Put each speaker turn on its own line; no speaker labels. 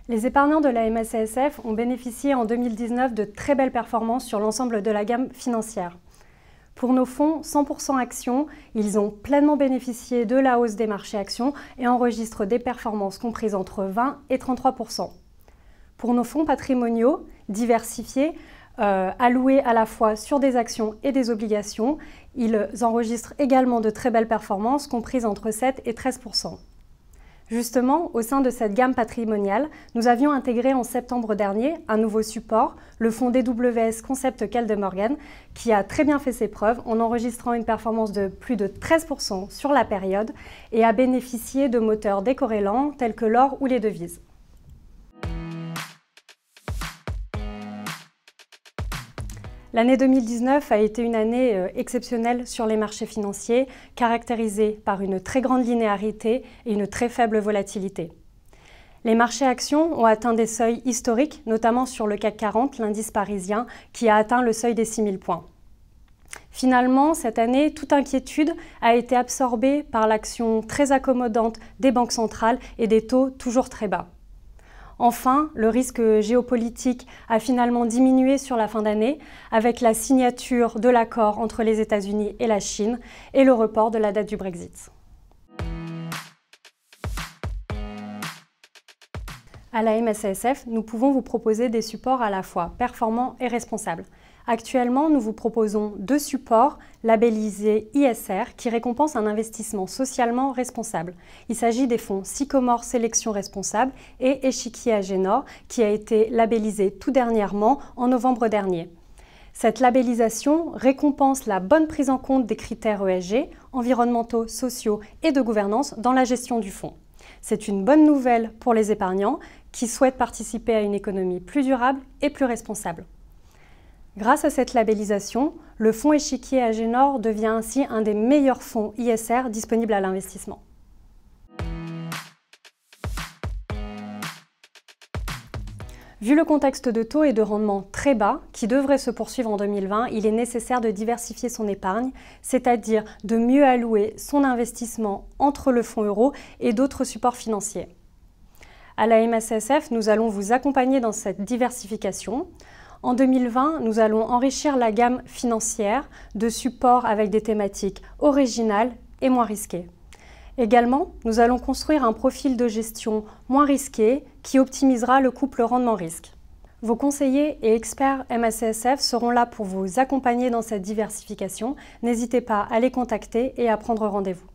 Les épargnants de la MACSF ont bénéficié en 2019 de très belles performances sur l'ensemble de la gamme financière. Pour nos fonds 100% actions, ils ont pleinement bénéficié de la hausse des marchés actions et enregistrent des performances comprises entre 20 et 33%. Pour nos fonds patrimoniaux diversifiés, alloués à la fois sur des actions et des obligations, ils enregistrent également de très belles performances comprises entre 7 et 13%. Justement, au sein de cette gamme patrimoniale, nous avions intégré en septembre dernier un nouveau support, le fonds DWS Concept Kaldemorgen, qui a très bien fait ses preuves en enregistrant une performance de plus de 13% sur la période et a bénéficié de moteurs décorrélants tels que l'or ou les devises. L'année 2019 a été une année exceptionnelle sur les marchés financiers, caractérisée par une très grande linéarité et une très faible volatilité. Les marchés actions ont atteint des seuils historiques, notamment sur le CAC 40, l'indice parisien, qui a atteint le seuil des 6000 points. Finalement, cette année, toute inquiétude a été absorbée par l'action très accommodante des banques centrales et des taux toujours très bas. Enfin, le risque géopolitique a finalement diminué sur la fin d'année avec la signature de l'accord entre les États-Unis et la Chine et le report de la date du Brexit. À la MACSF, nous pouvons vous proposer des supports à la fois performants et responsables. Actuellement, nous vous proposons 2 supports labellisés ISR qui récompensent un investissement socialement responsable. Il s'agit des fonds Sycomore Sélection Responsable et Échiquier Agénor qui a été labellisé tout dernièrement en novembre dernier. Cette labellisation récompense la bonne prise en compte des critères ESG, environnementaux, sociaux et de gouvernance dans la gestion du fonds. C'est une bonne nouvelle pour les épargnants qui souhaitent participer à une économie plus durable et plus responsable. Grâce à cette labellisation, le fonds Échiquier Agénor devient ainsi un des meilleurs fonds ISR disponibles à l'investissement. Vu le contexte de taux et de rendement très bas, qui devrait se poursuivre en 2020, il est nécessaire de diversifier son épargne, c'est-à-dire de mieux allouer son investissement entre le fonds euro et d'autres supports financiers. À la MACSF, nous allons vous accompagner dans cette diversification. En 2020, nous allons enrichir la gamme financière de supports avec des thématiques originales et moins risquées. Également, nous allons construire un profil de gestion moins risqué qui optimisera le couple rendement-risque. Vos conseillers et experts MACSF seront là pour vous accompagner dans cette diversification. N'hésitez pas à les contacter et à prendre rendez-vous.